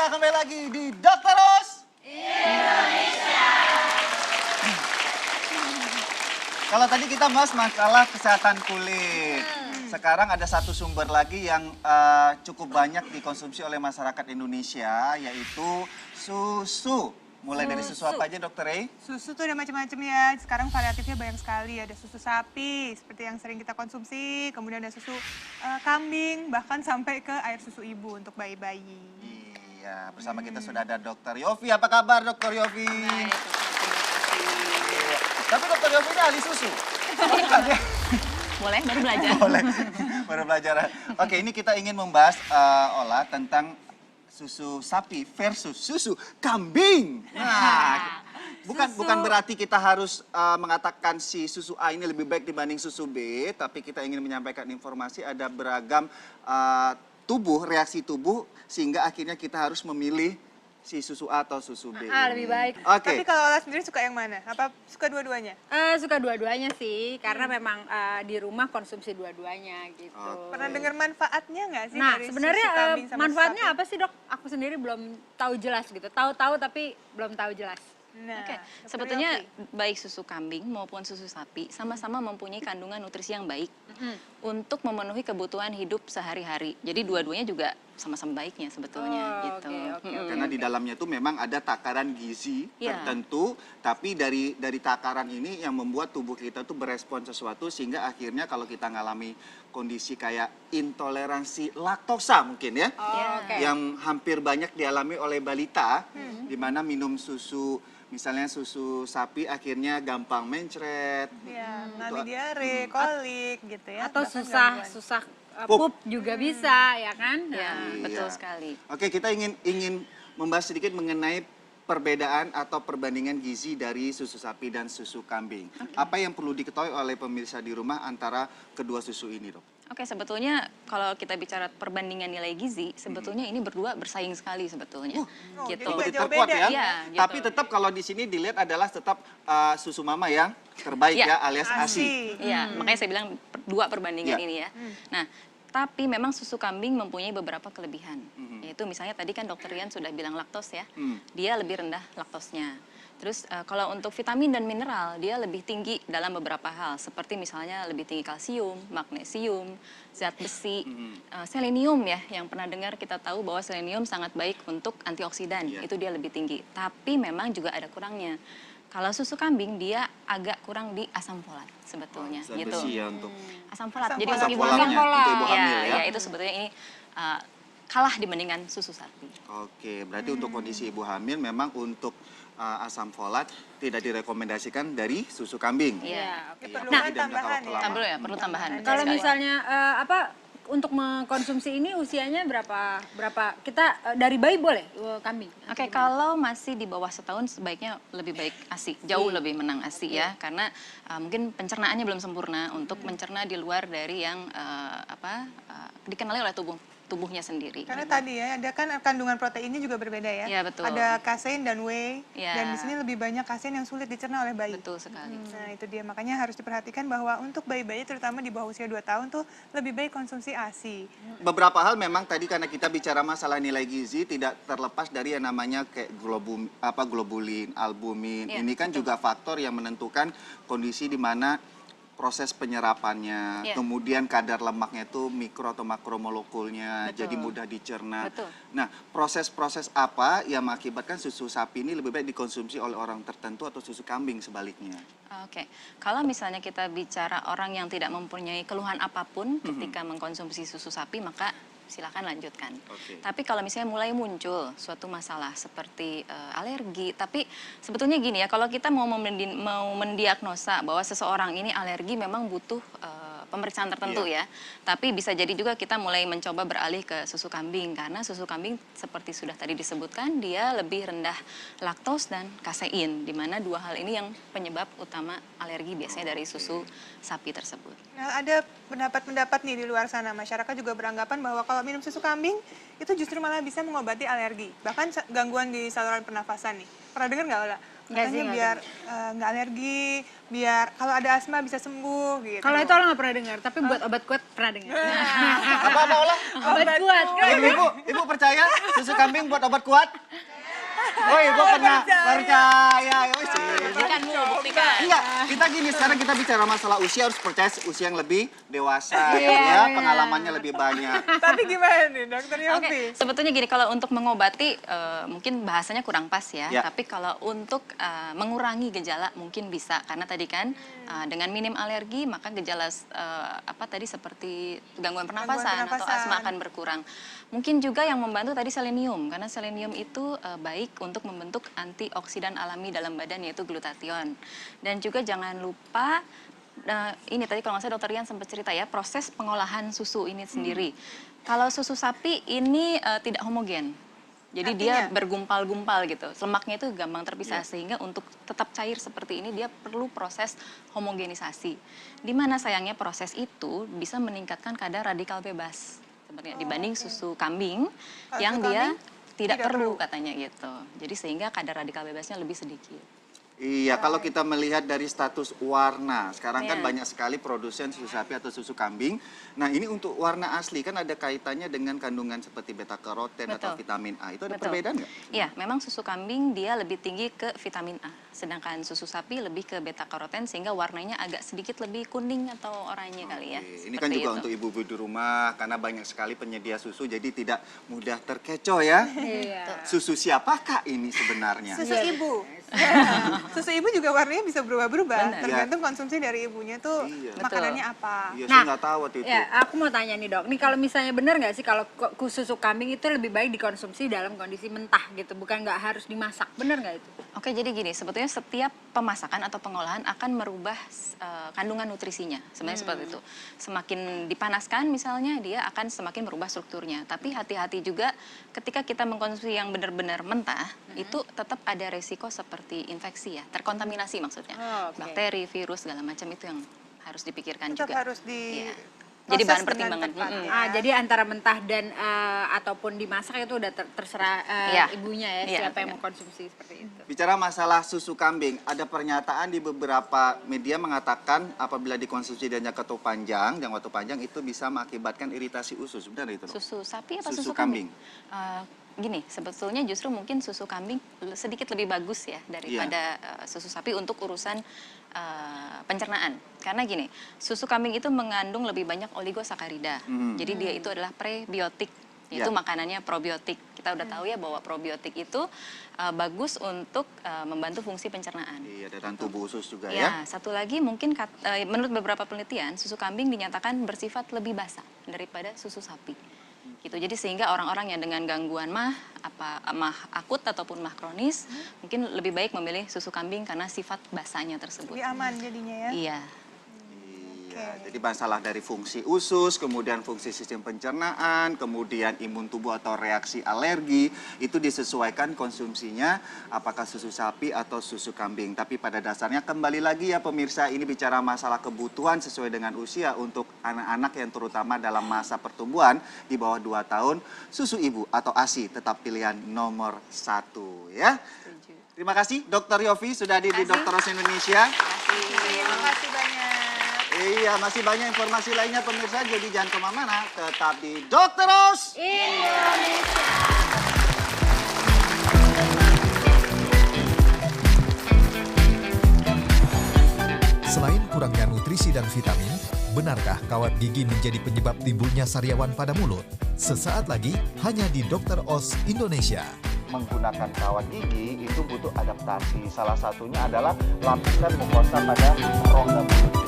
Ya, kembali lagi di Dokter Ros Indonesia. Kalau tadi kita bahas masalah kesehatan kulit. Sekarang ada satu sumber lagi yang cukup banyak dikonsumsi oleh masyarakat Indonesia, yaitu susu. Mulai dari susu apa aja, Dokter Rey? Susu tuh ada macam-macam ya. Sekarang variatifnya banyak sekali. Ada susu sapi, seperti yang sering kita konsumsi. Kemudian ada susu kambing, bahkan sampai ke air susu ibu untuk bayi-bayi. Iya, bersama kita sudah ada Dokter Yofi. Apa kabar, Dokter Yofi? Baik, Iya. Tapi Dokter Yofi ini ahli susu. Bukan ya? boleh baru belajar. Boleh, baru belajar. Oke, ini kita ingin membahas Ola tentang susu sapi versus susu kambing. Nah, bukan berarti kita harus mengatakan si susu A ini lebih baik dibanding susu B, tapi kita ingin menyampaikan informasi ada beragam reaksi tubuh sehingga akhirnya kita harus memilih si susu A atau susu B. Lebih baik. Oke. Tapi kalau Ola sendiri suka yang mana? Apa suka dua-duanya? Suka dua-duanya sih, karena memang di rumah konsumsi dua-duanya gitu. Pernah dengar manfaatnya nggak sih Nah, dari sebenarnya susu kambing sama manfaatnya susu sapi? apa sih, Dok? Aku sendiri belum tahu jelas gitu. Tahu-tahu tapi belum tahu jelas. Nah, Oke, Dr. sebetulnya Yofi. baik susu kambing maupun susu sapi sama-sama mempunyai kandungan nutrisi yang baik untuk memenuhi kebutuhan hidup sehari-hari. Jadi dua-duanya juga sama-sama baiknya sebetulnya gitu. oke. Karena di dalamnya tuh memang ada takaran gizi Iya. tertentu, tapi dari takaran ini yang membuat tubuh kita tuh berespon sesuatu sehingga akhirnya kalau kita ngalami kondisi kayak intoleransi laktosa mungkin ya, Oke. yang hampir banyak dialami oleh balita, di mana minum susu misalnya susu sapi akhirnya gampang mencret. Ya, ngalami diare, kolik gitu ya. Atau bahkan susah gangguan. pup juga bisa, ya kan? Ya, Iya. betul sekali. Oke, kita ingin membahas sedikit mengenai perbedaan atau perbandingan gizi dari susu sapi dan susu kambing. Apa yang perlu diketahui oleh pemirsa di rumah antara kedua susu ini, Dok? Oke, sebetulnya kalau kita bicara perbandingan nilai gizi, sebetulnya ini berdua bersaing sekali sebetulnya. jadi gitu. nggak Kompetitor jauh kuat beda. ya. Iya, gitu. Tapi tetap kalau di sini dilihat adalah tetap susu mama yang terbaik Iya. ya, alias ASI. Iya, makanya saya bilang dua perbandingan Iya. ini ya. Nah, tapi memang susu kambing mempunyai beberapa kelebihan. Yaitu misalnya tadi kan Dokter Rian sudah bilang laktos ya. Dia lebih rendah laktosnya. Terus kalau untuk vitamin dan mineral dia lebih tinggi dalam beberapa hal. Seperti misalnya lebih tinggi kalsium, magnesium, zat besi, selenium ya. Yang pernah dengar kita tahu bahwa selenium sangat baik untuk antioksidan. Iya. Itu dia lebih tinggi. Tapi memang juga ada kurangnya. Kalau susu kambing dia agak kurang di asam folat sebetulnya Zat gitu. besi ya untuk Asam folat. Asam Jadi folat. untuk ibu Asam hamil. folatnya untuk ibu hamil ya. Ya, itu sebetulnya ini kalah dibandingkan susu sapi. Oke, berarti untuk kondisi ibu hamil memang untuk asam folat tidak direkomendasikan dari susu kambing. Iya. Ya, Iya, perlu apalagi kan dalam jangka tambahan waktu ya. lama. Perlu ya, perlu tambahan. betul Kalau sekali. misalnya untuk mengkonsumsi ini usianya berapa kita dari bayi boleh kambing? Oke, kalau masih di bawah setahun sebaiknya lebih baik ASI, jauh lebih menang ASI ya, karena mungkin pencernaannya belum sempurna untuk mencerna di luar dari yang dikenali oleh tubuhnya sendiri. Karena tadi ya, ada kan kandungan proteinnya juga berbeda ya. Iya, betul. Ada kasein dan whey. Iya. Dan di sini lebih banyak kasein yang sulit dicerna oleh bayi. Betul sekali. Nah, itu dia. Makanya harus diperhatikan bahwa untuk bayi-bayi terutama di bawah usia 2 tahun tuh lebih baik konsumsi ASI. Beberapa hal memang tadi karena kita bicara masalah nilai gizi tidak terlepas dari yang namanya kayak globulin, albumin. Iya, Ini kan juga faktor yang menentukan kondisi di mana proses penyerapannya, Iya. kemudian kadar lemaknya itu mikro atau makromolekulnya, Betul. jadi mudah dicerna. Betul. Nah, proses-proses apa yang mengakibatkan susu sapi ini lebih baik dikonsumsi oleh orang tertentu atau susu kambing sebaliknya? Oke, kalau misalnya kita bicara orang yang tidak mempunyai keluhan apapun ketika mengkonsumsi susu sapi, maka silakan lanjutkan. Oke. Tapi kalau misalnya mulai muncul suatu masalah seperti alergi, tapi sebetulnya gini ya, kalau kita mau mendiagnosa bahwa seseorang ini alergi memang butuh pemeriksaan tertentu ya. Tapi bisa jadi juga kita mulai mencoba beralih ke susu kambing karena susu kambing seperti sudah tadi disebutkan dia lebih rendah laktos dan kasein, di mana dua hal ini yang penyebab utama alergi biasanya dari susu sapi tersebut. Nah, ada pendapat-pendapat nih di luar sana. Masyarakat juga beranggapan bahwa kalau minum susu kambing itu justru malah bisa mengobati alergi. Bahkan gangguan di saluran pernafasan nih. Pernah dengar nggak, Ola? Nggak sih, Katanya nggak biar nggak alergi, biar kalau ada asma bisa sembuh gitu. Kalau itu Ola nggak pernah dengar, tapi buat obat kuat pernah dengar. Apa Olah? Obat kuat. Ibu percaya susu kambing buat obat kuat? Oh, ibu pernah percaya. Oh, sih. Buktikan Bu, buktikan. Iya, kita gini, sekarang kita bicara masalah usia, harus percaya usia yang lebih dewasa, ya, pengalamannya lebih banyak. Tapi gimana nih Dokter Oke, Yofi? sebetulnya gini, kalau untuk mengobati mungkin bahasanya kurang pas ya, Ya. tapi kalau untuk mengurangi gejala mungkin bisa, karena tadi kan dengan minim alergi maka gejala apa tadi seperti gangguan pernapasan atau pernapasan. asma akan berkurang. Mungkin juga yang membantu tadi selenium, karena selenium itu baik untuk membentuk antioksidan alami dalam badan yaitu glutathione. Dan juga jangan lupa ini tadi kalau nggak salah Dokter Rian sempat cerita ya, proses pengolahan susu ini sendiri. Kalau susu sapi ini tidak homogen. Jadi dia Artinya? bergumpal-gumpal gitu. Lemaknya itu gampang terpisah sehingga untuk tetap cair seperti ini dia perlu proses homogenisasi. Di mana sayangnya proses itu bisa meningkatkan kadar radikal bebas sebenarnya dibanding susu kambing Kalau yang susu dia kambing tidak tidak perlu perlu. katanya gitu. Jadi sehingga kadar radikal bebasnya lebih sedikit. Iya, kalau kita melihat dari status warna, sekarang kan Iya. banyak sekali produsen susu sapi atau susu kambing. Nah, ini untuk warna asli kan ada kaitannya dengan kandungan seperti beta karoten atau Betul. vitamin A. Itu ada Betul. perbedaan nggak? Iya, memang susu kambing dia lebih tinggi ke vitamin A, sedangkan susu sapi lebih ke beta karoten sehingga warnanya agak sedikit lebih kuning atau oranye kali ya. Oke, ini kan seperti juga itu. untuk ibu-ibu di rumah karena banyak sekali penyedia susu jadi tidak mudah terkecoh ya. Iya. Susu siapakah ini sebenarnya? Susu ibu. Susu ibu juga warnanya bisa berubah-berubah, Benar. tergantung konsumsi dari ibunya tuh Iya. makanannya apa. Iya, Nah, saya nggak tahu waktu itu. Ya, aku mau tanya nih dok, nih kalau misalnya benar nggak sih kalau susu kambing itu lebih baik dikonsumsi dalam kondisi mentah gitu, bukan nggak harus dimasak, benar nggak itu? Oke, jadi gini, sebetulnya setiap pemasakan atau pengolahan akan merubah kandungan nutrisinya. Sebenarnya seperti itu. Semakin dipanaskan misalnya, dia akan semakin merubah strukturnya. Tapi hati-hati juga ketika kita mengkonsumsi yang benar-benar mentah, itu tetap ada resiko seperti infeksi ya, terkontaminasi maksudnya. Oh, oke. Bakteri, virus, segala macam itu yang harus dipikirkan Tetap juga. harus di Iya. Jadi bahan proses dengan pertimbangan. tepat, Mm-mm. ya. Jadi antara mentah dan ataupun dimasak itu udah terserah Iya. ibunya ya, Iya, siapa yang iya. mau konsumsi seperti itu. Bicara masalah susu kambing, ada pernyataan di beberapa media mengatakan apabila dikonsumsi dan jangka waktu panjang itu bisa mengakibatkan iritasi usus. Benar itu? Dok? Susu sapi apa Susu susu kambing? Gini, sebetulnya justru mungkin susu kambing sedikit lebih bagus ya daripada susu sapi untuk urusan pencernaan. Karena gini, susu kambing itu mengandung lebih banyak oligosakarida. Jadi dia itu adalah prebiotik, yaitu Ya. makanannya probiotik. Kita udah tahu ya bahwa probiotik itu bagus untuk membantu fungsi pencernaan. Iya, dan tubuh usus juga Ya, ya. satu lagi mungkin menurut beberapa penelitian susu kambing dinyatakan bersifat lebih basah daripada susu sapi. Gitu. Jadi sehingga orang-orang yang dengan gangguan mah akut ataupun mah kronis mungkin lebih baik memilih susu kambing karena sifat basahnya tersebut. Lebih aman jadinya ya. Iya. Iya, jadi masalah dari fungsi usus, kemudian fungsi sistem pencernaan, kemudian imun tubuh atau reaksi alergi, itu disesuaikan konsumsinya apakah susu sapi atau susu kambing. Tapi pada dasarnya kembali lagi ya pemirsa, ini bicara masalah kebutuhan sesuai dengan usia untuk anak-anak yang terutama dalam masa pertumbuhan di bawah 2 tahun, susu ibu atau ASI tetap pilihan nomor 1 ya. Terima kasih Dr. Yofi sudah hadir di Dr. Ros Indonesia. Terima kasih banyak. Iya, masih banyak informasi lainnya pemirsa, jadi jangan kemana-mana, tetap di Dr. Ros Selain kurangnya nutrisi dan vitamin, benarkah kawat gigi menjadi penyebab timbulnya sariawan pada mulut? Sesaat lagi hanya di Dr. Oz Indonesia. Menggunakan kawat gigi itu butuh adaptasi. Salah satunya adalah lapisan mukosa pada rongga mulut.